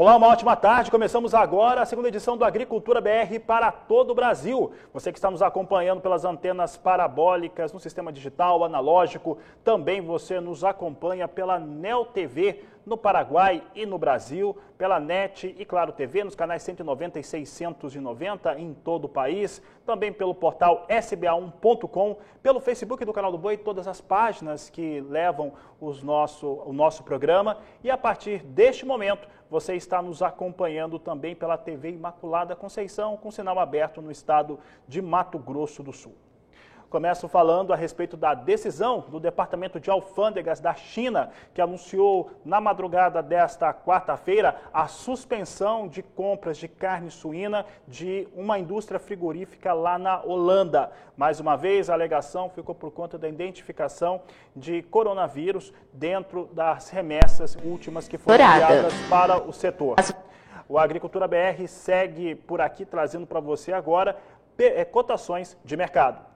Olá, uma ótima tarde. Começamos agora a segunda edição do Agricultura BR para todo o Brasil. Você que está nos acompanhando pelas antenas parabólicas, no sistema digital, analógico, também você nos acompanha pela Neo TV no Paraguai e no Brasil, pela NET e Claro TV, nos canais 190 e 690 em todo o país, também pelo portal sba1.com, pelo Facebook do Canal do Boi, todas as páginas que levam o nosso programa. E a partir deste momento, você está nos acompanhando também pela TV Imaculada Conceição, com sinal aberto no estado de Mato Grosso do Sul. Começo falando a respeito da decisão do Departamento de Alfândegas da China, que anunciou na madrugada desta quarta-feira a suspensão de compras de carne suína de uma indústria frigorífica lá na Holanda. Mais uma vez, a alegação ficou por conta da identificação de coronavírus dentro das remessas últimas que foram enviadas para o setor. O Agricultura BR segue por aqui trazendo para você agora cotações de mercado.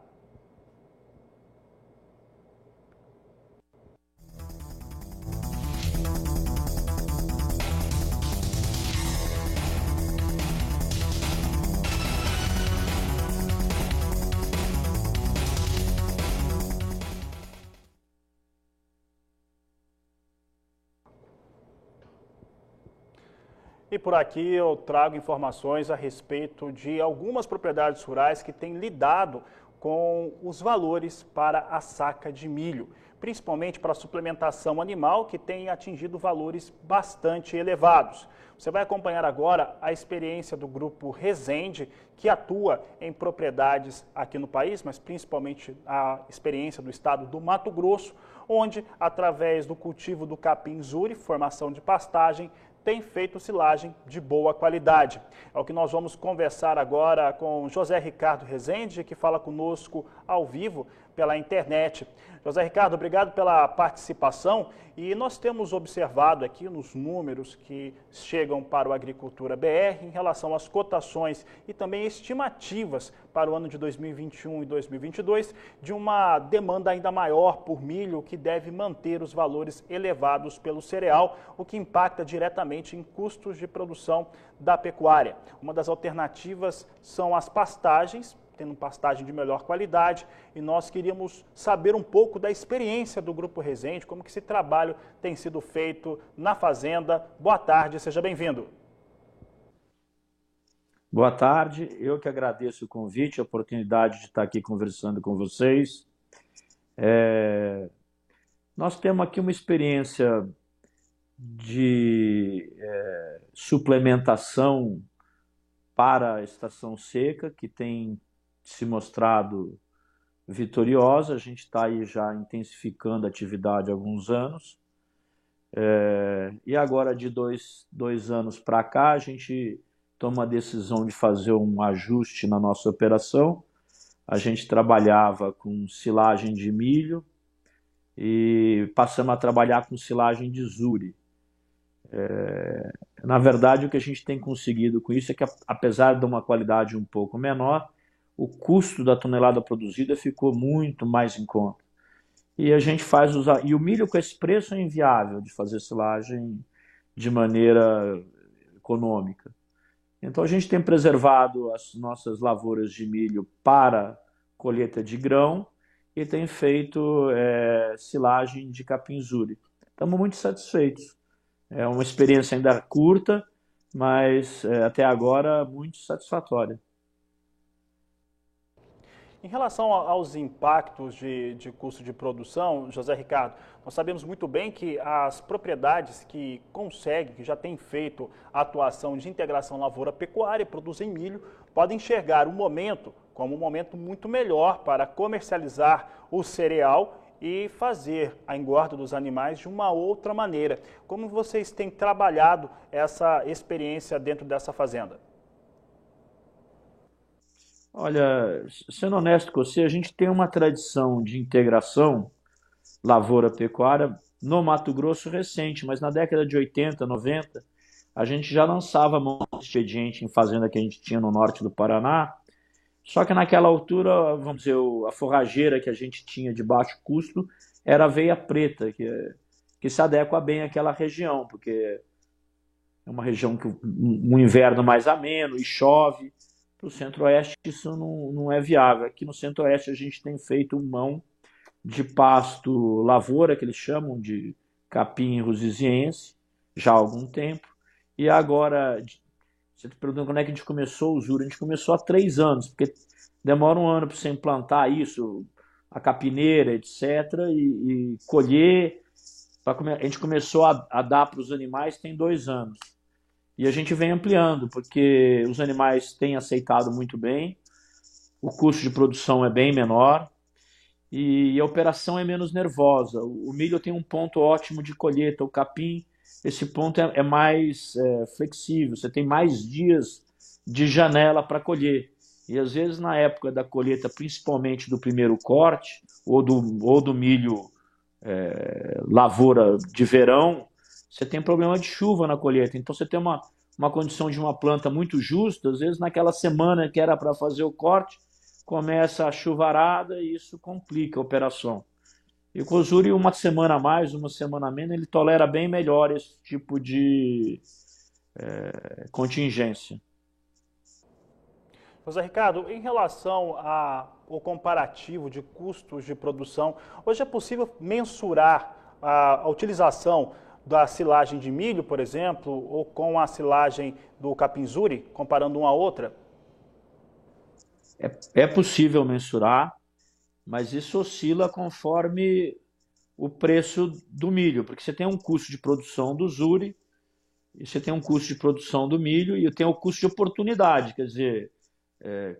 E por aqui eu trago informações a respeito de algumas propriedades rurais que têm lidado com os valores para a saca de milho, principalmente para a suplementação animal, que tem atingido valores bastante elevados. Você vai acompanhar agora a experiência do Grupo Resende, que atua em propriedades aqui no país, mas principalmente a experiência do estado do Mato Grosso, onde, através do cultivo do capim-zuri, formação de pastagem, tem feito silagem de boa qualidade. É o que nós vamos conversar agora com José Ricardo Rezende, que fala conosco ao vivo pela internet. José Ricardo, obrigado pela participação. E nós temos observado aqui nos números que chegam para o Agricultura BR em relação às cotações e também estimativas para o ano de 2021 e 2022 de uma demanda ainda maior por milho, que deve manter os valores elevados pelo cereal, o que impacta diretamente em custos de produção da pecuária. Uma das alternativas são as pastagens, tendo pastagem de melhor qualidade, e nós queríamos saber um pouco da experiência do Grupo Resende, como que esse trabalho tem sido feito na fazenda. Boa tarde, seja bem-vindo. Boa tarde, eu que agradeço o convite, a oportunidade de estar aqui conversando com vocês. Nós temos aqui uma experiência de suplementação para a estação seca, que tem se mostrado vitoriosa. A gente está aí já intensificando a atividade há alguns anos. E agora, de dois anos para cá, a gente toma a decisão de fazer um ajuste na nossa operação. A gente trabalhava com silagem de milho e passamos a trabalhar com silagem de zuri. Na verdade, o que a gente tem conseguido com isso é que, apesar de uma qualidade um pouco menor, o custo da tonelada produzida ficou muito mais em conta. E a gente e o milho com esse preço é inviável de fazer silagem de maneira econômica. Então a gente tem preservado as nossas lavouras de milho para colheita de grão e tem feito silagem de capim-zuri. Estamos muito satisfeitos. É uma experiência ainda curta, mas até agora muito satisfatória. Em relação aos impactos de custo de produção, José Ricardo, nós sabemos muito bem que as propriedades que conseguem, que já têm feito a atuação de integração lavoura-pecuária e produzem milho, podem enxergar o momento como um momento muito melhor para comercializar o cereal e fazer a engorda dos animais de uma outra maneira. Como vocês têm trabalhado essa experiência dentro dessa fazenda? Olha, sendo honesto com você, a gente tem uma tradição de integração lavoura-pecuária no Mato Grosso recente, mas na década de 80, 90, a gente já lançava mão de expediente em fazenda que a gente tinha no norte do Paraná, só que naquela altura, vamos dizer, a forrageira que a gente tinha de baixo custo era a aveia preta, que se adequa bem àquela região, porque é uma região que um inverno mais ameno e chove. Para o Centro-Oeste isso não é viável. Aqui no Centro-Oeste a gente tem feito mão de pasto lavoura, que eles chamam de capim rosiziense, já há algum tempo. E agora, você está perguntando quando é que a gente começou o Zuri? A gente começou há 3 anos, porque demora um ano para você implantar isso, a capineira, etc., e colher. A gente começou a dar para os animais tem 2 anos. E a gente vem ampliando, porque os animais têm aceitado muito bem, o custo de produção é bem menor e a operação é menos nervosa. O milho tem um ponto ótimo de colheita, o capim, esse ponto é mais flexível, você tem mais dias de janela para colher. E às vezes na época da colheita, principalmente do primeiro corte, ou do milho lavoura de verão, você tem problema de chuva na colheita. Então você tem uma condição de uma planta muito justa, às vezes naquela semana que era para fazer o corte, começa a chuvarada e isso complica a operação. E o Cosuri, uma semana a mais, uma semana a menos, ele tolera bem melhor esse tipo de contingência. José Ricardo, em relação ao comparativo de custos de produção, hoje é possível mensurar a utilização da silagem de milho, por exemplo, ou com a silagem do capinzuri, comparando uma a outra? É possível mensurar, mas isso oscila conforme o preço do milho, porque você tem um custo de produção do Zuri, e você tem um custo de produção do milho, e tem o custo de oportunidade, quer dizer,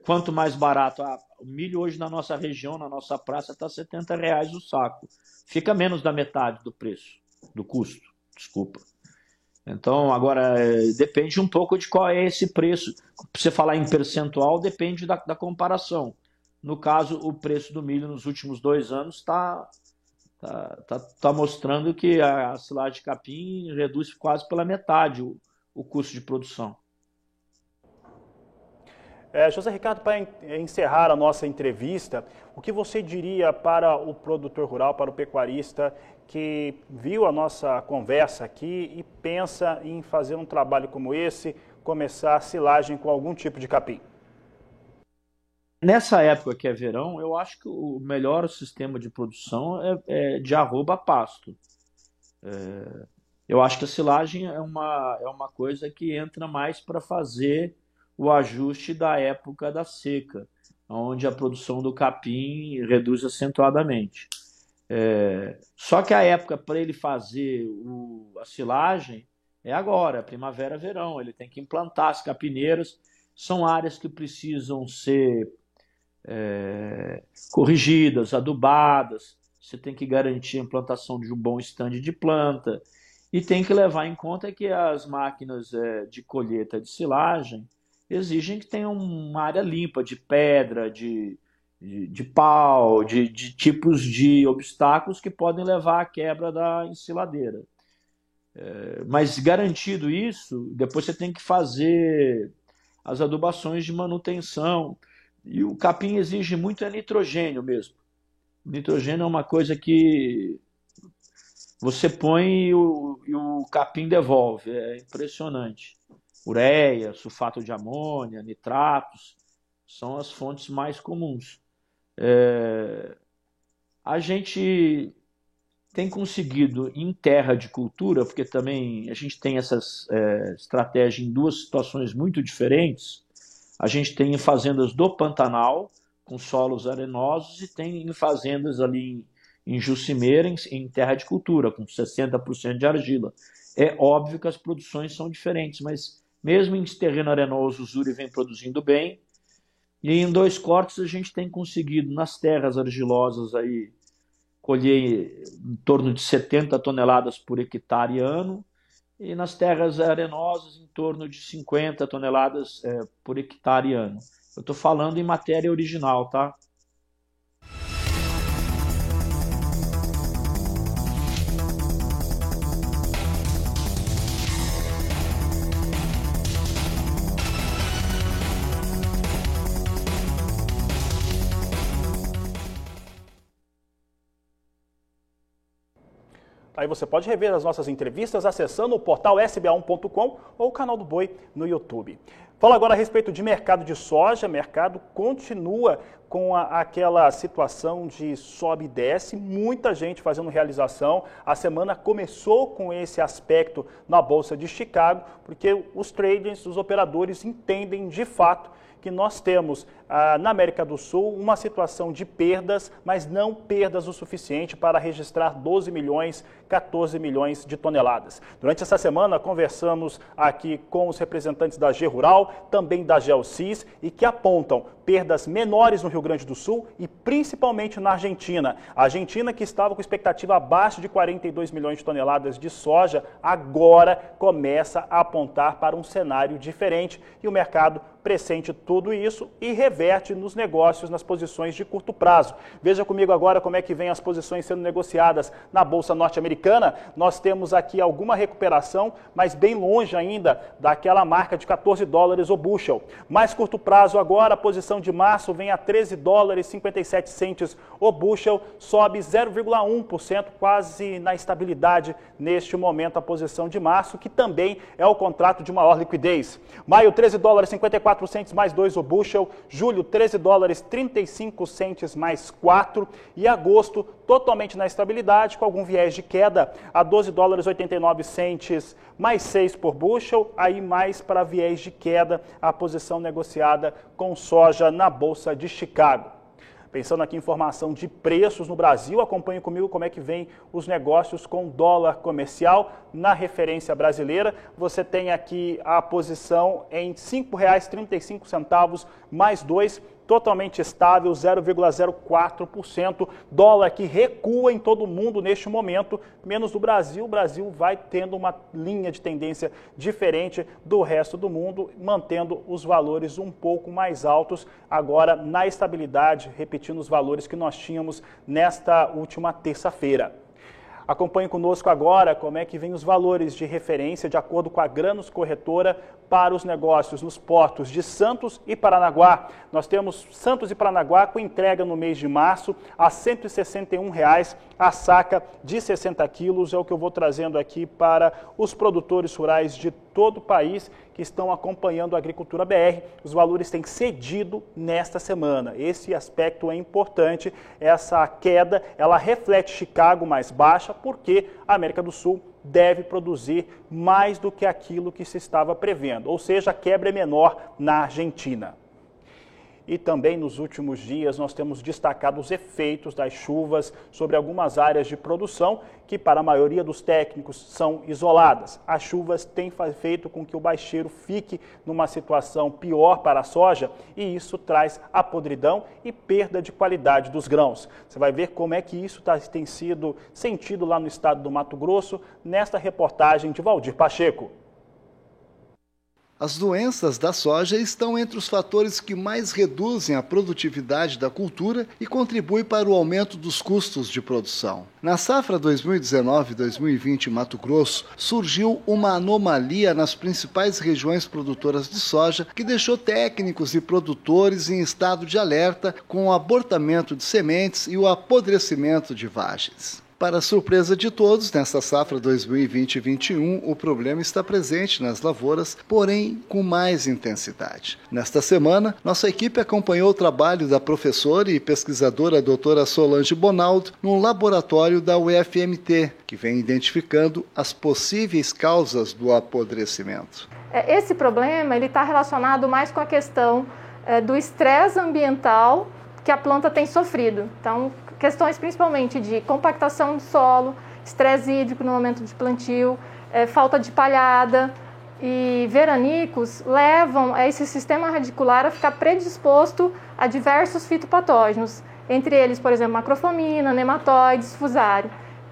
quanto mais barato, o milho hoje na nossa região, na nossa praça, está R$ 70 o saco. Fica menos da metade do preço, do custo, desculpa. Então, agora, depende um pouco de qual é esse preço. Para você falar em percentual, depende da comparação. No caso, o preço do milho nos últimos 2 anos está mostrando que a silagem de capim reduz quase pela metade o custo de produção. José Ricardo, para encerrar a nossa entrevista, o que você diria para o produtor rural, para o pecuarista que viu a nossa conversa aqui e pensa em fazer um trabalho como esse, começar a silagem com algum tipo de capim? Nessa época que é verão, eu acho que o melhor sistema de produção é de arroba pasto. Eu acho que a silagem é uma coisa que entra mais para fazer o ajuste da época da seca, onde a produção do capim reduz acentuadamente. Só que a época para ele fazer a silagem é agora, primavera-verão. Ele tem que implantar as capineiras, são áreas que precisam ser corrigidas, adubadas, você tem que garantir a implantação de um bom estande de planta e tem que levar em conta que as máquinas de colheita de silagem exigem que tenha uma área limpa de pedra, de pau, de tipos de obstáculos que podem levar à quebra da ensiladeira. Mas garantido isso, depois você tem que fazer as adubações de manutenção. E o capim exige muito nitrogênio mesmo. O nitrogênio é uma coisa que você põe e o capim devolve. É impressionante. Ureia, sulfato de amônia, nitratos, são as fontes mais comuns. A gente tem conseguido em terra de cultura, porque também a gente tem essas estratégias em 2 situações muito diferentes. A gente tem em fazendas do Pantanal, com solos arenosos, e tem em fazendas ali em Jucimeira, em terra de cultura, com 60% de argila. É óbvio que as produções são diferentes, mas mesmo em terreno arenoso, o Zuri vem produzindo bem. E em 2 cortes a gente tem conseguido, nas terras argilosas, aí, colher em torno de 70 toneladas por hectare ano, e nas terras arenosas em torno de 50 toneladas por hectare ano. Eu estou falando em matéria original, tá? Aí você pode rever as nossas entrevistas acessando o portal sba1.com ou o canal do Boi no YouTube. Fala agora a respeito de mercado de soja. O mercado continua com aquela situação de sobe e desce, muita gente fazendo realização. A semana começou com esse aspecto na Bolsa de Chicago, porque os traders, os operadores entendem de fato que nós temos na América do Sul uma situação de perdas, mas não perdas o suficiente para registrar 12 milhões, 14 milhões de toneladas. Durante essa semana conversamos aqui com os representantes da G-Rural, também da Gelsis, e que apontam perdas menores no Rio Grande do Sul e principalmente na Argentina. A Argentina, que estava com expectativa abaixo de 42 milhões de toneladas de soja, agora começa a apontar para um cenário diferente e o mercado pressente tudo isso e reverte nos negócios, nas posições de curto prazo. Veja comigo agora como é que vem as posições sendo negociadas na Bolsa Norte-Americana. Nós temos aqui alguma recuperação, mas bem longe ainda daquela marca de 14 dólares o bushel. Mais curto prazo agora, a posição de março vem a 13 dólares 57 centes o bushel, sobe 0,1%, quase na estabilidade neste momento a posição de março, que também é o contrato de maior liquidez. Maio, 13 dólares 54 centes mais 2 o bushel, julho 13 dólares 35 centes mais 4 e agosto totalmente na estabilidade com algum viés de queda a 12 dólares 89 centes mais 6 por bushel, aí mais para viés de queda a posição negociada com soja na Bolsa de Chicago. Pensando aqui em informação de preços no Brasil, acompanhe comigo como é que vem os negócios com dólar comercial na referência brasileira. Você tem aqui a posição em R$ 5,35 mais 2, totalmente estável, 0,04%. Dólar que recua em todo o mundo neste momento, menos do Brasil. O Brasil vai tendo uma linha de tendência diferente do resto do mundo, mantendo os valores um pouco mais altos, agora na estabilidade, repetindo os valores que nós tínhamos nesta última terça-feira. Acompanhe conosco agora como é que vem os valores de referência de acordo com a Grânus Corretora para os negócios nos portos de Santos e Paranaguá. Nós temos Santos e Paranaguá com entrega no mês de março a R$ 161,00 a saca de 60 quilos. É o que eu vou trazendo aqui para os produtores rurais de todo o país que estão acompanhando a Agricultura BR. Os valores têm cedido nesta semana. Esse aspecto é importante. Essa queda, ela reflete Chicago mais baixa, porque a América do Sul deve produzir mais do que aquilo que se estava prevendo, ou seja, a quebra é menor na Argentina. E também nos últimos dias nós temos destacado os efeitos das chuvas sobre algumas áreas de produção que para a maioria dos técnicos são isoladas. As chuvas têm feito com que o baixeiro fique numa situação pior para a soja e isso traz a podridão e perda de qualidade dos grãos. Você vai ver como é que isso tem sido sentido lá no estado do Mato Grosso nesta reportagem de Valdir Pacheco. As doenças da soja estão entre os fatores que mais reduzem a produtividade da cultura e contribuem para o aumento dos custos de produção. Na safra 2019-2020 em Mato Grosso, surgiu uma anomalia nas principais regiões produtoras de soja que deixou técnicos e produtores em estado de alerta com o abortamento de sementes e o apodrecimento de vagens. Para a surpresa de todos, nesta safra 2020-21, o problema está presente nas lavouras, porém com mais intensidade. Nesta semana, nossa equipe acompanhou o trabalho da professora e pesquisadora doutora Solange Bonaldo no laboratório da UFMT, que vem identificando as possíveis causas do apodrecimento. Esse problema está relacionado mais com a questão do estresse ambiental que a planta tem sofrido. Então, questões principalmente de compactação do solo, estresse hídrico no momento de plantio, falta de palhada e veranicos levam esse sistema radicular a ficar predisposto a diversos fitopatógenos, entre eles, por exemplo, macrofomina, nematóides, fusário.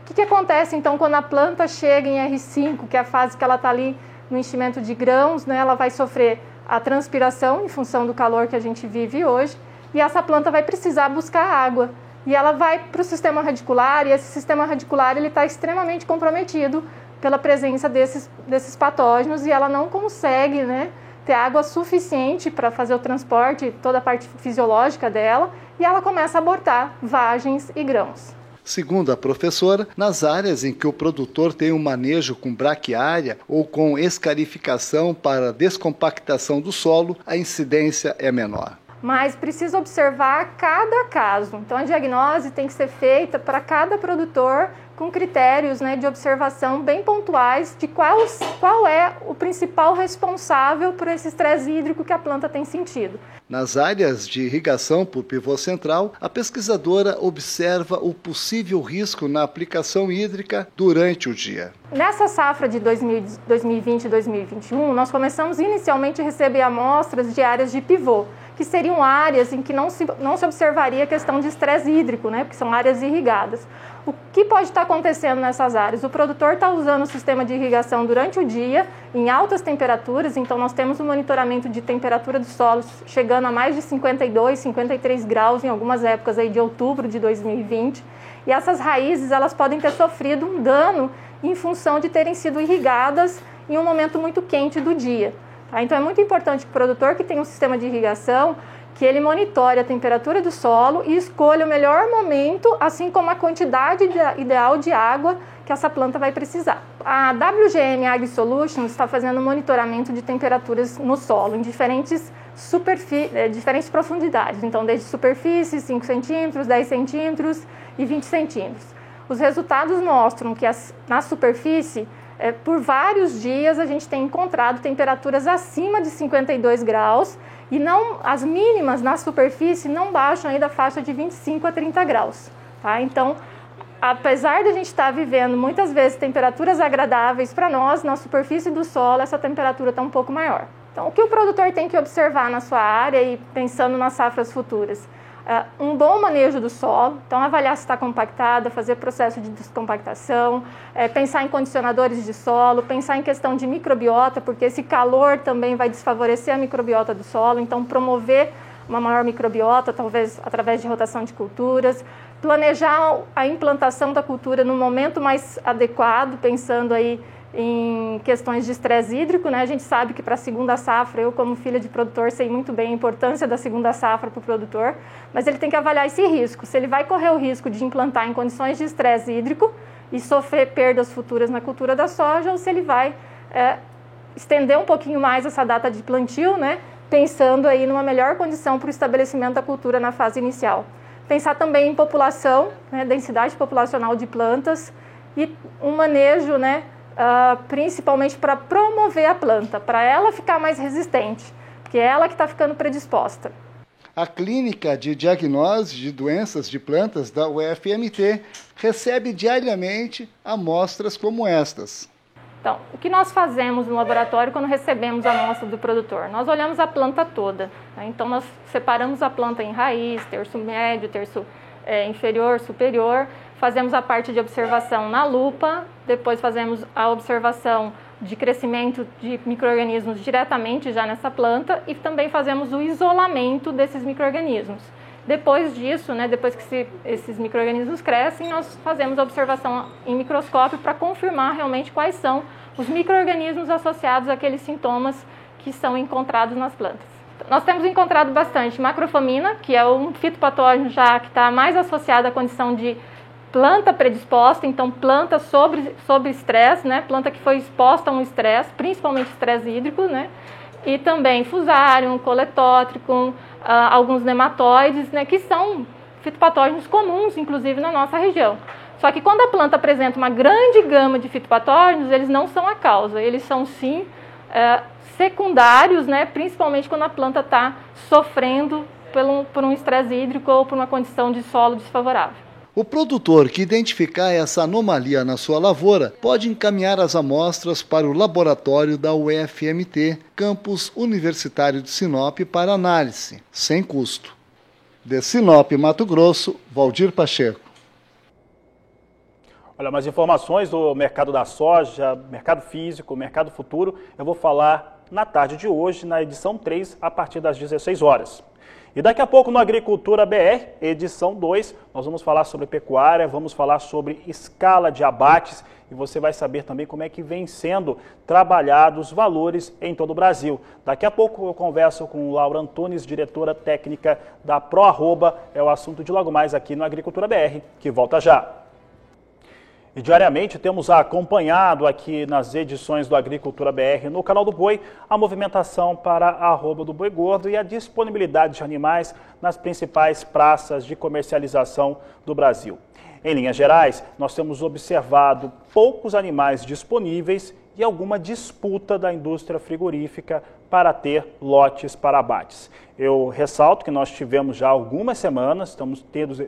O que acontece então quando a planta chega em R5, que é a fase que ela está ali no enchimento de grãos, né? Ela vai sofrer a transpiração em função do calor que a gente vive hoje e essa planta vai precisar buscar água. E ela vai para o sistema radicular, e esse sistema radicular está extremamente comprometido pela presença desses patógenos e ela não consegue, né, ter água suficiente para fazer o transporte, toda a parte fisiológica dela, e ela começa a abortar vagens e grãos. Segundo a professora, nas áreas em que o produtor tem um manejo com braquiária ou com escarificação para descompactação do solo, a incidência é menor. Mas precisa observar cada caso. Então a diagnose tem que ser feita para cada produtor com critérios, né, de observação bem pontuais de qual é o principal responsável por esse estresse hídrico que a planta tem sentido. Nas áreas de irrigação por pivô central, a pesquisadora observa o possível risco na aplicação hídrica durante o dia. Nessa safra de 2020 e 2021, nós começamos inicialmente a receber amostras de áreas de pivô, que seriam áreas em que não se observaria a questão de estresse hídrico, né, porque são áreas irrigadas. O que pode estar acontecendo nessas áreas? O produtor está usando o sistema de irrigação durante o dia, em altas temperaturas, então nós temos um monitoramento de temperatura dos solos chegando a mais de 52, 53 graus em algumas épocas aí de outubro de 2020. E essas raízes elas podem ter sofrido um dano em função de terem sido irrigadas em um momento muito quente do dia. Tá? Então é muito importante que o produtor que tem um sistema de irrigação, que ele monitore a temperatura do solo e escolha o melhor momento, assim como a quantidade ideal de água que essa planta vai precisar. A WGM AgriSolutions está fazendo monitoramento de temperaturas no solo em diferentes profundidades, então desde superfície, 5 centímetros, 10 centímetros e 20 centímetros. Os resultados mostram que na superfície, por vários dias a gente tem encontrado temperaturas acima de 52 graus e as mínimas na superfície não baixam aí da faixa de 25 a 30 graus. Tá? Então, apesar de a gente estar vivendo muitas vezes temperaturas agradáveis para nós, na superfície do solo essa temperatura está um pouco maior. Então, o que o produtor tem que observar na sua área e pensando nas safras futuras? Um bom manejo do solo, então avaliar se está compactada, fazer processo de descompactação, pensar em condicionadores de solo, pensar em questão de microbiota, porque esse calor também vai desfavorecer a microbiota do solo, então promover uma maior microbiota, talvez através de rotação de culturas, planejar a implantação da cultura no momento mais adequado, pensando aí em questões de estresse hídrico, né? A gente sabe que para a segunda safra, eu como filha de produtor sei muito bem a importância da segunda safra para o produtor, mas ele tem que avaliar esse risco, se ele vai correr o risco de implantar em condições de estresse hídrico e sofrer perdas futuras na cultura da soja, ou se ele vai estender um pouquinho mais essa data de plantio, né? Pensando aí numa melhor condição para o estabelecimento da cultura na fase inicial. Pensar também em população, né? Densidade populacional de plantas e um manejo, né? Principalmente para promover a planta, para ela ficar mais resistente, porque é ela que está ficando predisposta. A Clínica de Diagnose de Doenças de Plantas da UFMT recebe diariamente amostras como estas. Então, o que nós fazemos no laboratório quando recebemos a amostra do produtor? Nós olhamos a planta toda, né? Então nós separamos a planta em raiz, terço médio, terço inferior, superior, fazemos a parte de observação na lupa, depois fazemos a observação de crescimento de micro-organismos diretamente já nessa planta e também fazemos o isolamento desses micro-organismos. Depois disso, né, depois que esses micro-organismos crescem, nós fazemos a observação em microscópio para confirmar realmente quais são os micro-organismos associados àqueles sintomas que são encontrados nas plantas. Nós temos encontrado bastante macrofamina, que é um fitopatógeno já que está mais associado à condição de planta predisposta, então planta sobre estresse, né? Planta que foi exposta a um estresse, principalmente estresse hídrico, né? E também Fusarium, Coletótricum, alguns nematóides, né? Que são fitopatógenos comuns, inclusive na nossa região. Só que quando a planta apresenta uma grande gama de fitopatógenos, eles não são a causa, eles são sim secundários, né? Principalmente quando a planta está sofrendo por um estresse hídrico ou por uma condição de solo desfavorável. O produtor que identificar essa anomalia na sua lavoura pode encaminhar as amostras para o laboratório da UFMT, Campus Universitário de Sinop, para análise, sem custo. De Sinop, Mato Grosso, Valdir Pacheco. Olha, mais informações do mercado da soja, mercado físico, mercado futuro, eu vou falar na tarde de hoje, na edição 3, a partir das 16 horas. E daqui a pouco no Agricultura BR, edição 2, nós vamos falar sobre pecuária, vamos falar sobre escala de abates e você vai saber também como é que vem sendo trabalhados os valores em todo o Brasil. Daqui a pouco eu converso com Laura Antunes, diretora técnica da ProArroba, é o assunto de logo mais aqui no Agricultura BR, que volta já. E diariamente temos acompanhado aqui nas edições do Agricultura BR no canal do Boi a movimentação para a arroba do boi gordo e a disponibilidade de animais nas principais praças de comercialização do Brasil. Em linhas gerais, nós temos observado poucos animais disponíveis e alguma disputa da indústria frigorífica para ter lotes para abates. Eu ressalto que nós tivemos já algumas semanas, estamos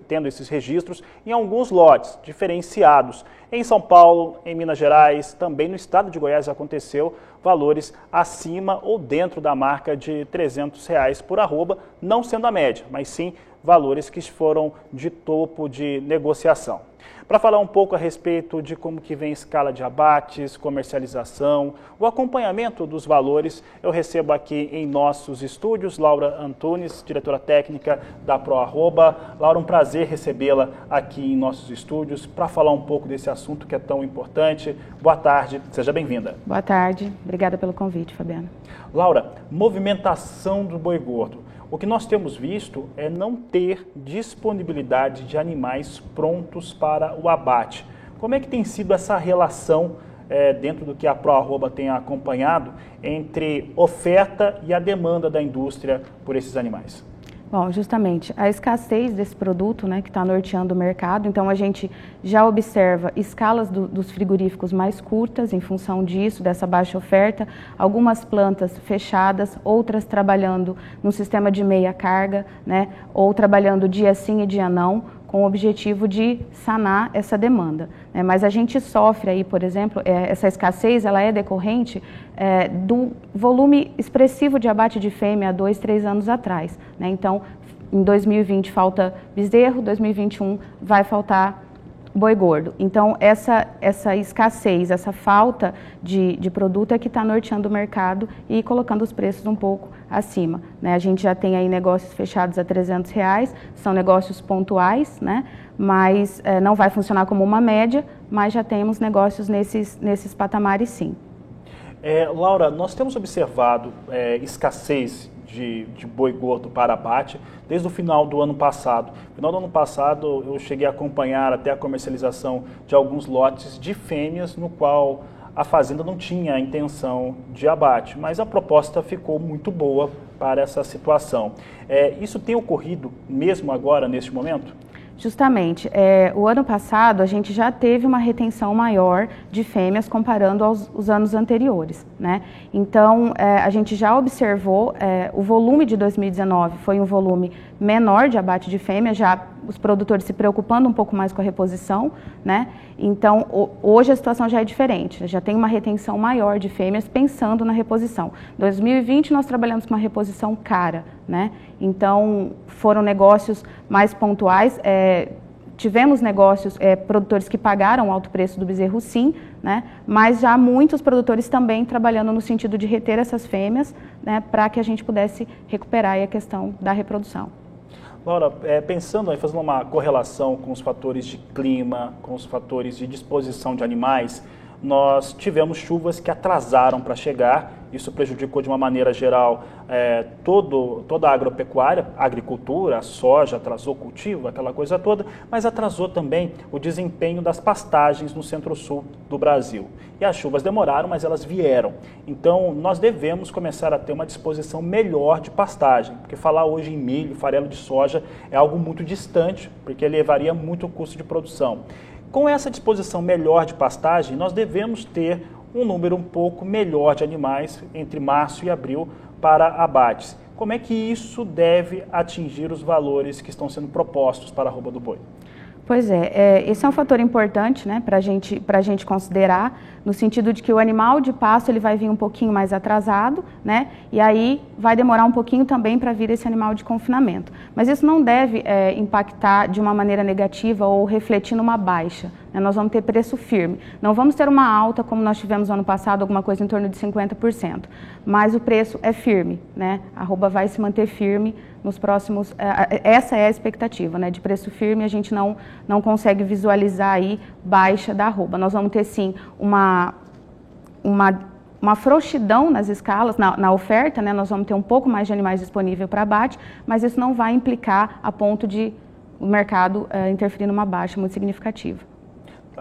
tendo esses registros em alguns lotes diferenciados. Em São Paulo, em Minas Gerais, também no estado de Goiás aconteceu valores acima ou dentro da marca de R$300 por arroba, não sendo a média, mas sim valores que foram de topo de negociação. Para falar um pouco a respeito de como que vem a escala de abates, comercialização, o acompanhamento dos valores, eu recebo aqui em nossos estúdios Laura Antunes, diretora técnica da ProArroba. Laura, um prazer recebê-la aqui em nossos estúdios para falar um pouco desse assunto que é tão importante. Boa tarde, seja bem-vinda. Boa tarde, obrigada pelo convite, Fabiana. Laura, movimentação do boi gordo. O que nós temos visto é não ter disponibilidade de animais prontos para o abate. Como é que tem sido essa relação, dentro do que a ProArroba tem acompanhado, entre oferta e a demanda da indústria por esses animais? Bom, justamente, a escassez desse produto, né, que está norteando o mercado, então a gente já observa escalas dos frigoríficos mais curtas em função disso, dessa baixa oferta, algumas plantas fechadas, outras trabalhando no sistema de meia carga, né, ou trabalhando dia sim e dia não, com o objetivo de sanar essa demanda. Mas a gente sofre aí, por exemplo, essa escassez, ela é decorrente do volume expressivo de abate de fêmea há 2, 3 anos atrás. Então, em 2020 falta bezerro, 2021 vai faltar boi gordo. Então, essa escassez, essa falta de produto é que está norteando o mercado e colocando os preços um pouco acima. A gente já tem aí negócios fechados a R$300, são negócios pontuais, mas não vai funcionar como uma média, mas já temos negócios nesses patamares sim. Laura, nós temos observado escassez de boi gordo para abate desde o final do ano passado. No final do ano passado eu cheguei a acompanhar até a comercialização de alguns lotes de fêmeas no qual a fazenda não tinha a intenção de abate, mas a proposta ficou muito boa para essa situação. Isso tem ocorrido mesmo agora, neste momento? Justamente, o ano passado a gente já teve uma retenção maior de fêmeas comparando aos anos anteriores, Então, a gente já observou, o volume de 2019 foi um volume menor de abate de fêmea, já os produtores se preocupando um pouco mais com a reposição, Então, hoje a situação já é diferente, já tem uma retenção maior de fêmeas pensando na reposição. Em 2020 nós trabalhamos com uma reposição cara, Então, foram negócios mais pontuais, tivemos negócios, produtores que pagaram o alto preço do bezerro sim, mas já muitos produtores também trabalhando no sentido de reter essas fêmeas, para que a gente pudesse recuperar aí a questão da reprodução. Laura, pensando aí, fazendo uma correlação com os fatores de clima, com os fatores de disposição de animais, nós tivemos chuvas que atrasaram para chegar, isso prejudicou de uma maneira geral toda a agropecuária, a agricultura, a soja, atrasou o cultivo, aquela coisa toda, mas atrasou também o desempenho das pastagens no centro-sul do Brasil. E as chuvas demoraram, mas elas vieram. Então, nós devemos começar a ter uma disposição melhor de pastagem, porque falar hoje em milho, farelo de soja é algo muito distante, porque levaria muito o custo de produção. Com essa disposição melhor de pastagem, nós devemos ter um número um pouco melhor de animais entre março e abril para abates. Como é que isso deve atingir os valores que estão sendo propostos para a arroba do boi? Pois esse é um fator importante, para a gente considerar, no sentido de que o animal de pasto ele vai vir um pouquinho mais atrasado, e aí vai demorar um pouquinho também para vir esse animal de confinamento. Mas isso não deve impactar de uma maneira negativa ou refletir numa baixa. Nós vamos ter preço firme. Não vamos ter uma alta como nós tivemos no ano passado, alguma coisa em torno de 50%. Mas o preço é firme, A arroba vai se manter firme nos próximos... Essa é a expectativa, de preço firme, a gente não consegue visualizar aí baixa da arroba. Nós vamos ter sim uma frouxidão nas escalas, na oferta, nós vamos ter um pouco mais de animais disponíveis para abate, mas isso não vai implicar a ponto de o mercado interferir numa baixa muito significativa.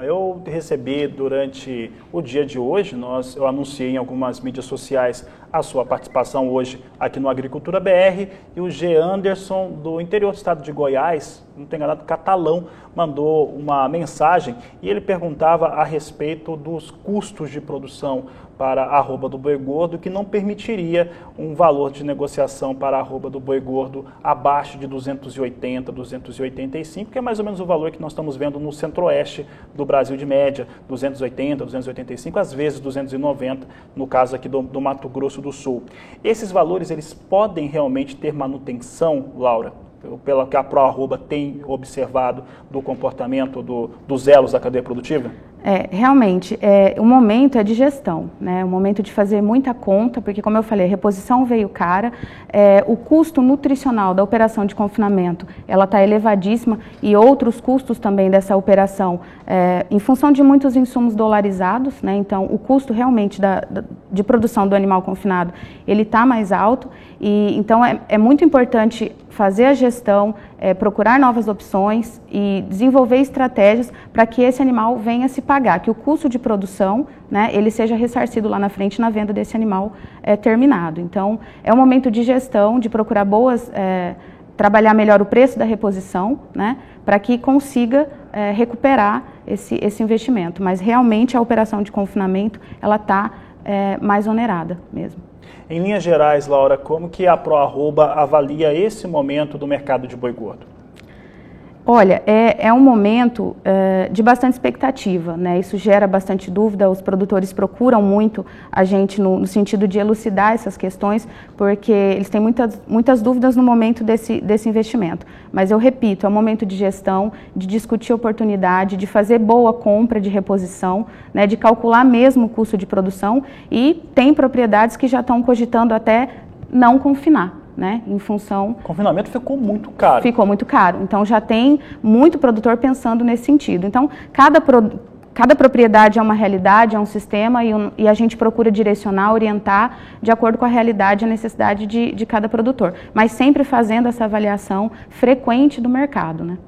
Eu recebi durante o dia de hoje, eu anunciei em algumas mídias sociais a sua participação hoje aqui no Agricultura BR, e o G. Anderson, do interior do estado de Goiás, não tem enganado, catalão, mandou uma mensagem e ele perguntava a respeito dos custos de produção para a arroba do boi gordo, que não permitiria um valor de negociação para a arroba do boi gordo abaixo de 280, 285, que é mais ou menos o valor que nós estamos vendo no centro-oeste do Brasil de média, 280, 285, às vezes 290, no caso aqui do Mato Grosso do Sul. Esses valores, eles podem realmente ter manutenção, Laura? Pelo que a ProArroba tem observado do comportamento dos elos da cadeia produtiva? Realmente, o momento é de gestão, né? O momento de fazer muita conta, porque, como eu falei, a reposição veio cara, o custo nutricional da operação de confinamento, ela está elevadíssima, e outros custos também dessa operação, em função de muitos insumos dolarizados, né? Então, o custo realmente de produção do animal confinado, ele está mais alto, e então é muito importante fazer a gestão, procurar novas opções e desenvolver estratégias para que esse animal venha se pagar, que o custo de produção, né, ele seja ressarcido lá na frente na venda desse animal terminado. Então, é um momento de gestão, de procurar trabalhar melhor o preço da reposição, né, para que consiga recuperar esse investimento. Mas realmente a operação de confinamento, ela está mais onerada mesmo. Em linhas gerais, Laura, como que a ProArroba avalia esse momento do mercado de boi gordo? Olha, é um momento de bastante expectativa, né? Isso gera bastante dúvida, os produtores procuram muito a gente no sentido de elucidar essas questões, porque eles têm muitas dúvidas no momento desse investimento. Mas eu repito, é um momento de gestão, de discutir oportunidade, de fazer boa compra de reposição, né? De calcular mesmo o custo de produção, e tem propriedades que já estão cogitando até não confinar, né, em função... O confinamento ficou muito caro. Ficou muito caro, então já tem muito produtor pensando nesse sentido. Então, cada propriedade é uma realidade, é um sistema, e a gente procura direcionar, orientar de acordo com a realidade e a necessidade de cada produtor, mas sempre fazendo essa avaliação frequente do mercado, né?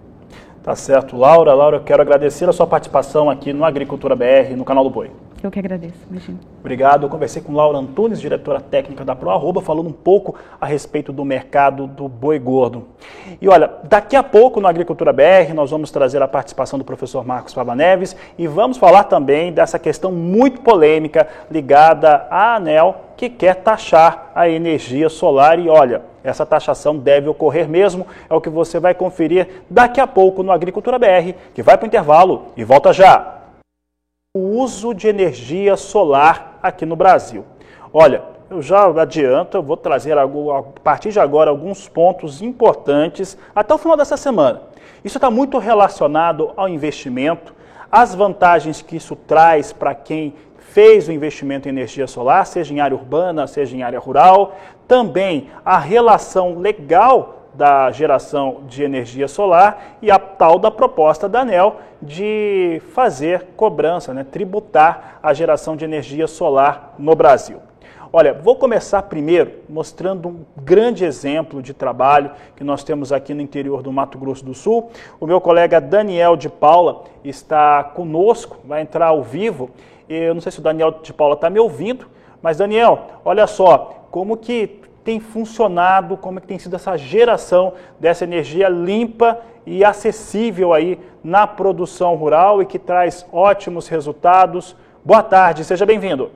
Tá certo. Laura, eu quero agradecer a sua participação aqui no Agricultura BR, no canal do Boi. Eu que agradeço, imagina. Obrigado. Eu conversei com Laura Antunes, diretora técnica da ProArroba, falando um pouco a respeito do mercado do boi gordo. E olha, daqui a pouco no Agricultura BR nós vamos trazer a participação do professor Marcos Fava Neves e vamos falar também dessa questão muito polêmica ligada à ANEEL, que quer taxar a energia solar. E olha, essa taxação deve ocorrer mesmo, é o que você vai conferir daqui a pouco no Agricultura BR, que vai para o intervalo e volta já. O uso de energia solar aqui no Brasil. Olha, eu já adianto, eu vou trazer a partir de agora alguns pontos importantes até o final dessa semana. Isso está muito relacionado ao investimento, as vantagens que isso traz para quem fez o investimento em energia solar, seja em área urbana, seja em área rural, também a relação legal da geração de energia solar e a tal da proposta da ANEEL de fazer cobrança, né, tributar a geração de energia solar no Brasil. Olha, vou começar primeiro mostrando um grande exemplo de trabalho que nós temos aqui no interior do Mato Grosso do Sul. O meu colega Daniel de Paula está conosco, vai entrar ao vivo. Eu não sei se o Daniel de Paula está me ouvindo, mas Daniel, olha só, como que tem funcionado, como que tem sido essa geração dessa energia limpa e acessível aí na produção rural e que traz ótimos resultados. Boa tarde, seja bem-vindo.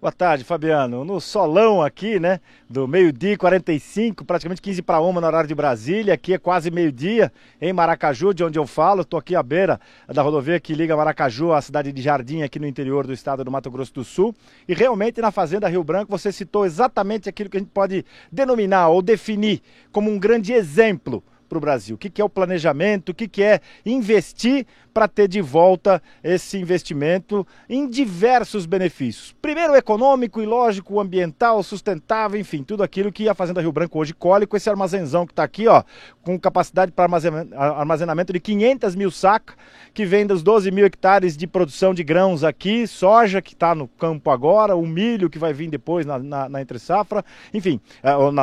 Boa tarde, Fabiano. No solão aqui, né, do meio-dia 45, praticamente 15 para 1 no horário de Brasília, aqui é quase meio-dia, em Maracaju, de onde eu falo. Estou aqui à beira da rodovia que liga Maracaju à cidade de Jardim, aqui no interior do estado do Mato Grosso do Sul. E realmente na Fazenda Rio Branco você citou exatamente aquilo que a gente pode denominar ou definir como um grande exemplo para o Brasil. O que é o planejamento, o que é investir para ter de volta esse investimento em diversos benefícios. Primeiro, econômico e lógico, ambiental, sustentável, enfim, tudo aquilo que a Fazenda Rio Branco hoje colhe com esse armazenzão que está aqui, ó, com capacidade para armazenamento de 500 mil sacas, que vem dos 12 mil hectares de produção de grãos aqui, soja que está no campo agora, o milho que vai vir depois na entre-safra, enfim,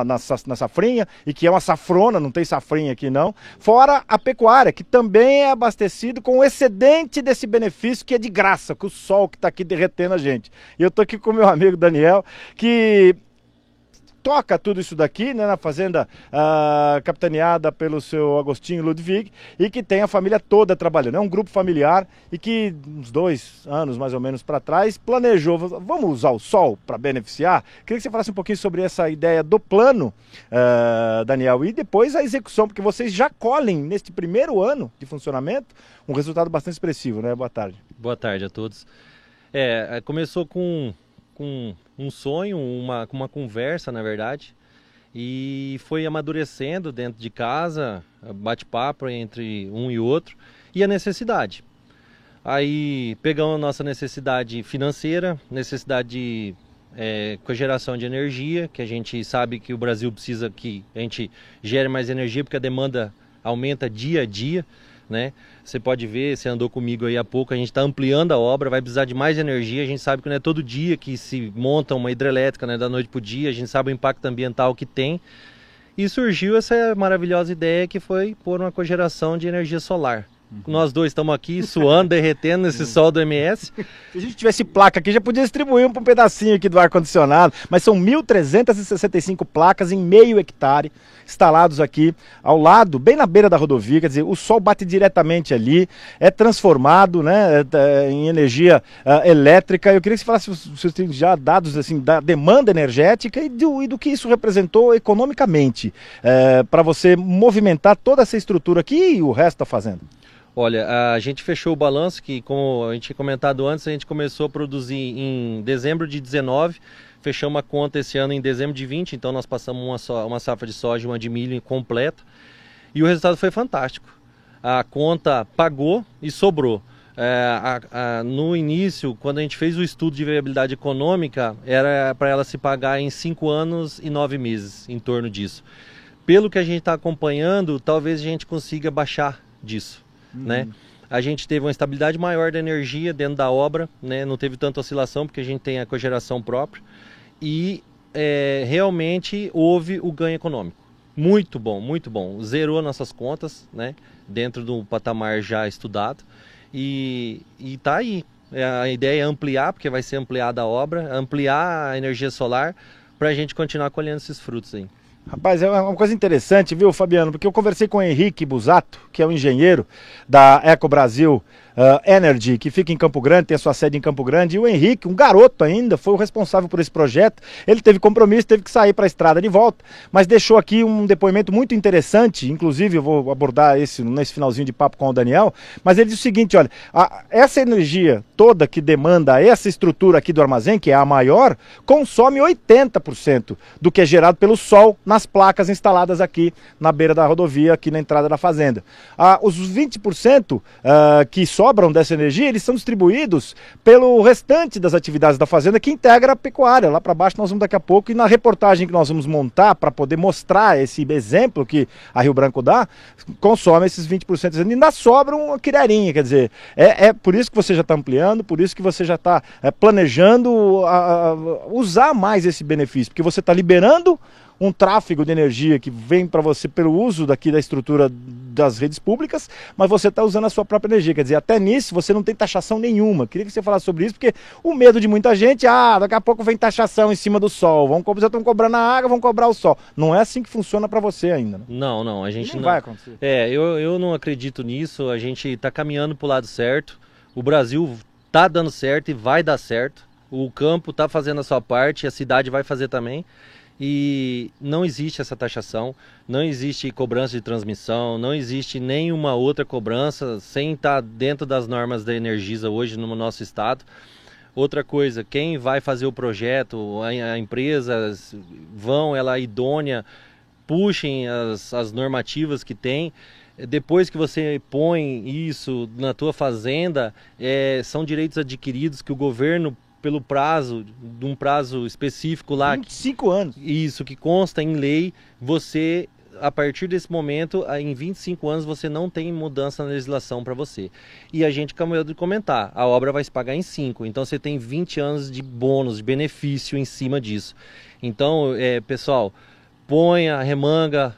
na safrinha, e que é uma safrona, não tem safrinha aqui não, fora a pecuária, que também é abastecido com o excedente desse benefício que é de graça, com o sol que está aqui derretendo a gente. E eu estou aqui com o meu amigo Daniel, que toca tudo isso daqui, né, na fazenda capitaneada pelo seu Agostinho Ludwig, e que tem a família toda trabalhando. É um grupo familiar e que uns 2 anos mais ou menos para trás planejou, vamos usar o sol para beneficiar? Queria que você falasse um pouquinho sobre essa ideia do plano, Daniel, e depois a execução, porque vocês já colhem neste primeiro ano de funcionamento um resultado bastante expressivo, né? Boa tarde. Boa tarde a todos. Começou com um sonho, uma conversa, na verdade, e foi amadurecendo dentro de casa, bate-papo entre um e outro, e a necessidade. Aí pegamos a nossa necessidade financeira, necessidade de cogeração de energia, que a gente sabe que o Brasil precisa que a gente gere mais energia, porque a demanda aumenta dia a dia, né? Você pode ver, você andou comigo aí há pouco, a gente está ampliando a obra, vai precisar de mais energia. A gente sabe que não é todo dia que se monta uma hidrelétrica, né, da noite para o dia. A gente sabe o impacto ambiental que tem. E surgiu essa maravilhosa ideia que foi pôr uma cogeração de energia solar. Nós dois estamos aqui suando, derretendo nesse sol do MS. Se a gente tivesse placa aqui, já podia distribuir um pedacinho aqui do ar-condicionado, mas são 1.365 placas em meio hectare instalados aqui ao lado, bem na beira da rodovia, quer dizer, o sol bate diretamente ali, é transformado, né, em energia elétrica. Eu queria que você falasse, se vocês têm já dados assim, da demanda energética e do que isso representou economicamente para você movimentar toda essa estrutura aqui e o resto da fazenda. Olha, a gente fechou o balanço que, como a gente tinha comentado antes, a gente começou a produzir em dezembro de 19, fechamos a conta esse ano em dezembro de 20, então nós passamos uma safra de soja e uma de milho completa, e o resultado foi fantástico. A conta pagou e sobrou. No início, quando a gente fez o estudo de viabilidade econômica, era para ela se pagar em 5 anos e 9 meses, em torno disso. Pelo que a gente está acompanhando, talvez a gente consiga baixar disso. Né? A gente teve uma estabilidade maior da energia dentro da obra, né? Não teve tanta oscilação porque a gente tem a cogeração própria e realmente houve o ganho econômico. Muito bom. Zerou nossas contas, né? Dentro do patamar já estudado e tá aí. A ideia é ampliar, porque vai ser ampliada a obra, ampliar a energia solar para a gente continuar colhendo esses frutos aí. Rapaz, é uma coisa interessante, viu, Fabiano? Porque eu conversei com o Henrique Busato, que é o engenheiro da Eco Brasil Energy, que fica em Campo Grande, tem a sua sede em Campo Grande. E o Henrique, um garoto ainda, foi o responsável por esse projeto. Ele teve compromisso, teve que sair para a estrada de volta, mas deixou aqui um depoimento muito interessante. Inclusive, eu vou abordar nesse finalzinho de papo com o Daniel. Mas ele diz o seguinte: olha, essa energia toda que demanda essa estrutura aqui do armazém, que é a maior, consome 80% do que é gerado pelo sol nas placas instaladas aqui na beira da rodovia, aqui na entrada da fazenda. Os 20% que sobram dessa energia, eles são distribuídos pelo restante das atividades da fazenda que integra a pecuária. Lá para baixo nós vamos daqui a pouco, e na reportagem que nós vamos montar para poder mostrar esse exemplo que a Rio Branco dá, consome esses 20%, e ainda sobra uma quireirinha, quer dizer, é por isso que você já está ampliando, por isso que você já está planejando usar mais esse benefício, porque você está liberando um tráfego de energia que vem para você pelo uso daqui da estrutura das redes públicas, mas você está usando a sua própria energia. Quer dizer, até nisso você não tem taxação nenhuma. Queria que você falasse sobre isso, porque o medo de muita gente, daqui a pouco vem taxação em cima do sol, já estão cobrando a água, vão cobrar o sol. Não é assim que funciona para você ainda, né? Não, a gente não vai acontecer. Eu não acredito nisso, a gente está caminhando para o lado certo, o Brasil está dando certo e vai dar certo, o campo está fazendo a sua parte, a cidade vai fazer também. E não existe essa taxação, não existe cobrança de transmissão, não existe nenhuma outra cobrança sem estar dentro das normas da Energisa hoje no nosso estado. Outra coisa, quem vai fazer o projeto, a empresa ela idônea, puxem as normativas que tem. Depois que você põe isso na tua fazenda, são direitos adquiridos que o governo, pelo prazo, de um prazo específico lá. 25 anos. Isso, que consta em lei, você, a partir desse momento, em 25 anos, você não tem mudança na legislação para você. E a gente acabou de comentar, a obra vai se pagar em 5, então você tem 20 anos de bônus, de benefício em cima disso. Então, pessoal, põe a remanga,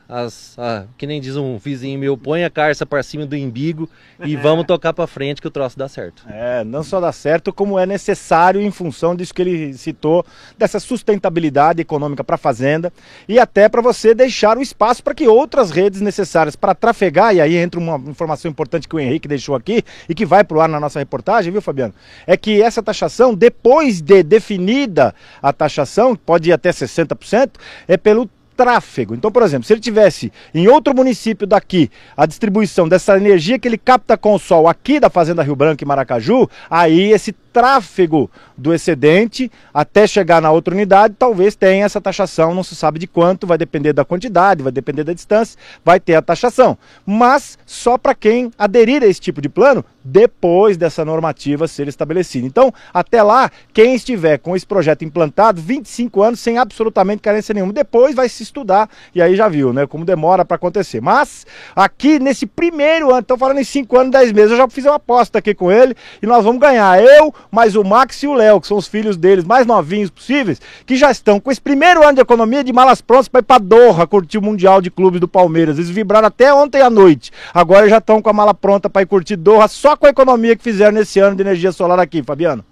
que nem diz um vizinho meu, põe a carça para cima do imbigo e vamos tocar para frente que o troço dá certo. Não só dá certo, como é necessário em função disso que ele citou, dessa sustentabilidade econômica para a fazenda e até para você deixar o espaço para que outras redes necessárias para trafegar, e aí entra uma informação importante que o Henrique deixou aqui e que vai para o ar na nossa reportagem, viu, Fabiano? É que essa taxação, depois de definida a taxação, pode ir até 60%, é pelo tráfego. Então, por exemplo, se ele tivesse em outro município daqui a distribuição dessa energia que ele capta com o sol aqui da Fazenda Rio Branco e Maracaju, aí esse tráfego do excedente até chegar na outra unidade, talvez tenha essa taxação, não se sabe de quanto, vai depender da quantidade, vai depender da distância, vai ter a taxação. Mas só para quem aderir a esse tipo de plano, depois dessa normativa ser estabelecida. Então, até lá, quem estiver com esse projeto implantado, 25 anos sem absolutamente carência nenhuma, depois vai se estudar, e aí já viu, né, como demora para acontecer. Mas, aqui nesse primeiro ano, estão falando em 5 anos, 10 meses, eu já fiz uma aposta aqui com ele, e nós vamos ganhar, eu, mais o Max e o Léo, que são os filhos deles mais novinhos possíveis, que já estão com esse primeiro ano de economia de malas prontas para ir para Doha curtir o Mundial de Clubes do Palmeiras. Eles vibraram até ontem à noite, agora já estão com a mala pronta para ir curtir Doha, só com a economia que fizeram nesse ano de energia solar aqui, Fabiano.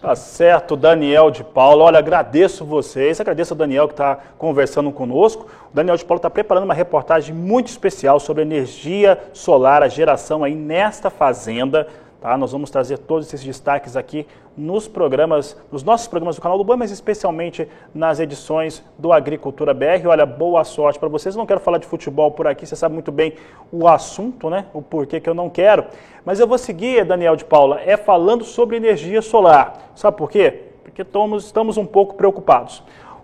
Tá certo, Daniel de Paula. Olha, agradeço vocês, agradeço ao Daniel que está conversando conosco. O Daniel de Paula está preparando uma reportagem muito especial sobre energia solar, a geração aí nesta fazenda. Tá? Nós vamos trazer todos esses destaques aqui nos nossos programas do Canal do Boi, mas especialmente nas edições do Agricultura BR. Olha, boa sorte para vocês. Eu não quero falar de futebol por aqui, você sabe muito bem o assunto, né? O porquê que eu não quero. Mas eu vou seguir, Daniel de Paula, falando sobre energia solar. Sabe por quê? Porque estamos um pouco preocupados.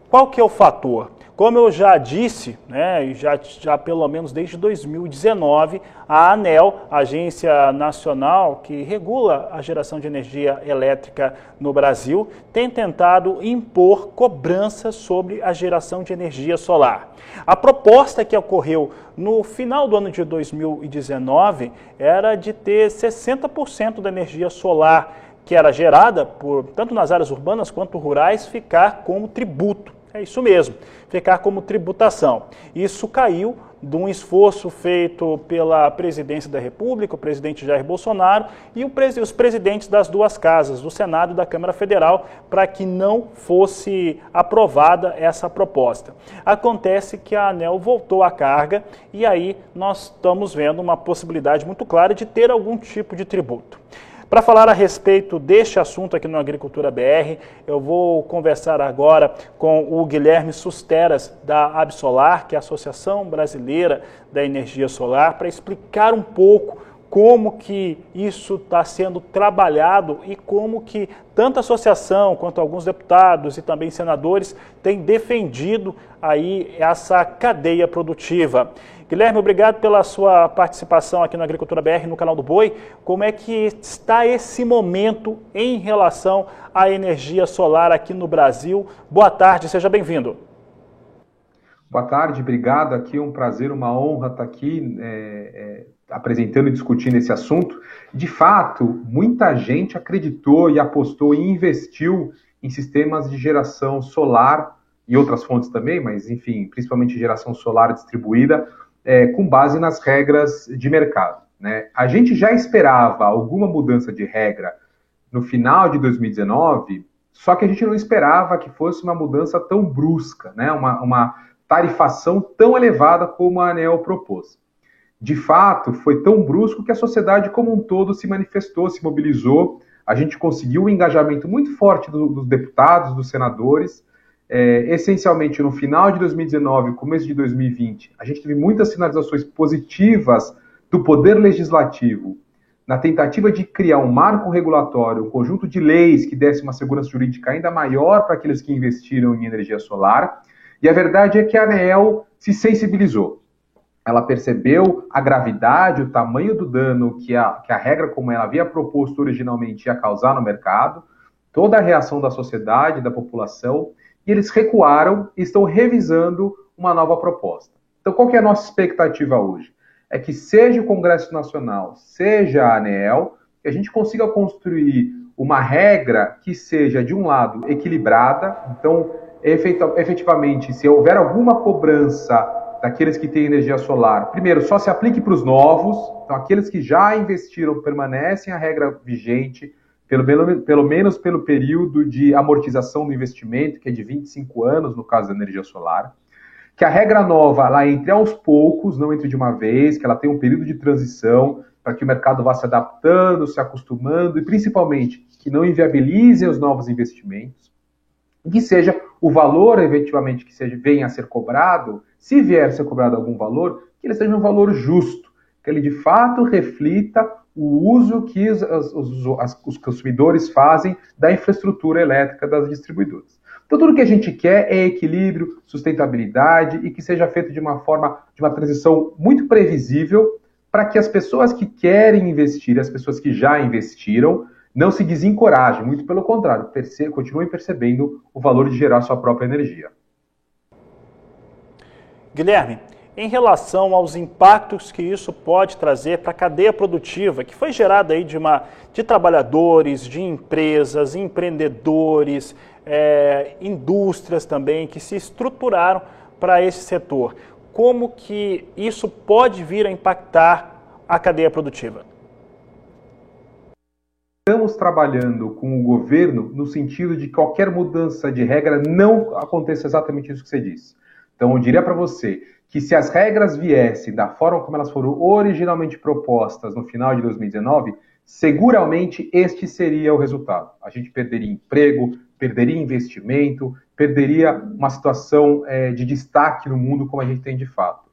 Qual que é o fator? Como eu já disse, né, já pelo menos desde 2019, a ANEEL, a Agência Nacional que regula a geração de energia elétrica no Brasil, tem tentado impor cobranças sobre a geração de energia solar. A proposta que ocorreu no final do ano de 2019 era de ter 60% da energia solar que era gerada, tanto nas áreas urbanas quanto rurais, ficar como tributo. É isso mesmo, ficar como tributação. Isso caiu de um esforço feito pela presidência da República, o presidente Jair Bolsonaro e os presidentes das duas casas, do Senado e da Câmara Federal, para que não fosse aprovada essa proposta. Acontece que a ANEEL voltou à carga e aí nós estamos vendo uma possibilidade muito clara de ter algum tipo de tributo. Para falar a respeito deste assunto aqui no Agricultura BR, eu vou conversar agora com o Guilherme Susteras, da Absolar, que é a Associação Brasileira da Energia Solar, para explicar um pouco como que isso está sendo trabalhado e como que tanto a associação quanto alguns deputados e também senadores têm defendido aí essa cadeia produtiva. Guilherme, obrigado pela sua participação aqui no Agricultura BR, no Canal do Boi. Como é que está esse momento em relação à energia solar aqui no Brasil? Boa tarde, seja bem-vindo. Boa tarde, obrigado. Aqui é um prazer, uma honra estar aqui apresentando e discutindo esse assunto. De fato, muita gente acreditou e apostou e investiu em sistemas de geração solar e outras fontes também, mas enfim, principalmente geração solar distribuída, com base nas regras de mercado, né? A gente já esperava alguma mudança de regra no final de 2019, só que a gente não esperava que fosse uma mudança tão brusca, né? Uma tarifação tão elevada como a ANEEL propôs. De fato, foi tão brusco que a sociedade como um todo se manifestou, se mobilizou. A gente conseguiu um engajamento muito forte dos deputados, dos senadores. Essencialmente, no final de 2019 e começo de 2020, a gente teve muitas sinalizações positivas do Poder Legislativo na tentativa de criar um marco regulatório, um conjunto de leis que desse uma segurança jurídica ainda maior para aqueles que investiram em energia solar. E a verdade é que a ANEEL se sensibilizou. Ela percebeu a gravidade, o tamanho do dano que a regra como ela havia proposto originalmente ia causar no mercado, toda a reação da sociedade, da população, e eles recuaram e estão revisando uma nova proposta. Então, qual que é a nossa expectativa hoje? É que seja o Congresso Nacional, seja a ANEEL, que a gente consiga construir uma regra que seja, de um lado, equilibrada, então efetivamente, se houver alguma cobrança daqueles que têm energia solar, primeiro, só se aplique para os novos, então aqueles que já investiram permanecem a regra vigente, pelo menos pelo período de amortização do investimento, que é de 25 anos no caso da energia solar. Que a regra nova, ela entre aos poucos, não entre de uma vez, que ela tem um período de transição, para que o mercado vá se adaptando, se acostumando, e principalmente que não inviabilize os novos investimentos, e que seja o valor, efetivamente, que venha a ser cobrado, se vier a ser cobrado algum valor, que ele seja um valor justo, que ele de fato reflita o uso que os consumidores fazem da infraestrutura elétrica das distribuidoras. Então tudo que a gente quer é equilíbrio, sustentabilidade e que seja feito de uma forma, de uma transição muito previsível para que as pessoas que querem investir, as pessoas que já investiram, não se desencorajem, muito pelo contrário, continuem percebendo o valor de gerar sua própria energia. Guilherme, em relação aos impactos que isso pode trazer para a cadeia produtiva, que foi gerada aí de trabalhadores, de empresas, empreendedores, indústrias também, que se estruturaram para esse setor. Como que isso pode vir a impactar a cadeia produtiva? Estamos trabalhando com o governo no sentido de que qualquer mudança de regra não aconteça exatamente isso que você disse. Então, eu diria para você que se as regras viessem da forma como elas foram originalmente propostas no final de 2019, seguramente este seria o resultado. A gente perderia emprego, perderia investimento, perderia uma situação de destaque no mundo como a gente tem de fato.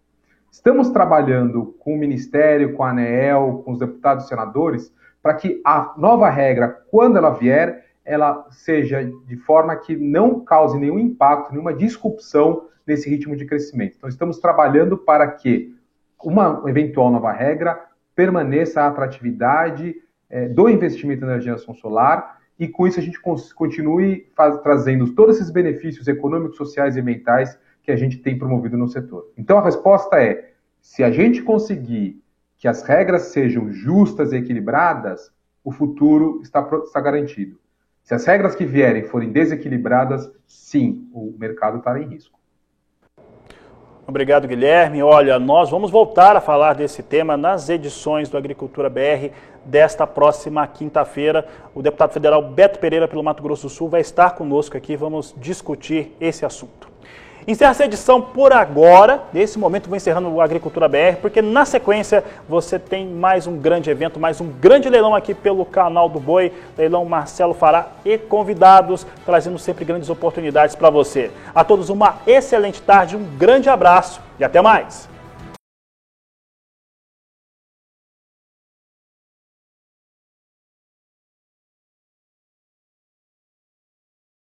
Estamos trabalhando com o Ministério, com a ANEEL, com os deputados e senadores, para que a nova regra, quando ela vier, ela seja de forma que não cause nenhum impacto, nenhuma disrupção nesse ritmo de crescimento. Então, estamos trabalhando para que uma eventual nova regra permaneça a atratividade do investimento na geração solar e, com isso, a gente continue trazendo todos esses benefícios econômicos, sociais e ambientais que a gente tem promovido no setor. Então, a resposta é, se a gente conseguir que as regras sejam justas e equilibradas, o futuro está garantido. Se as regras que vierem forem desequilibradas, sim, o mercado estará em risco. Obrigado, Guilherme. Olha, nós vamos voltar a falar desse tema nas edições do Agricultura BR desta próxima quinta-feira. O deputado federal Beto Pereira, pelo Mato Grosso do Sul, vai estar conosco aqui. Vamos discutir esse assunto. Encerra essa edição por agora. Nesse momento vou encerrando o Agricultura BR, porque na sequência você tem mais um grande evento, mais um grande leilão aqui pelo canal do Boi, leilão Marcelo Fará e convidados, trazendo sempre grandes oportunidades para você. A todos uma excelente tarde, um grande abraço e até mais!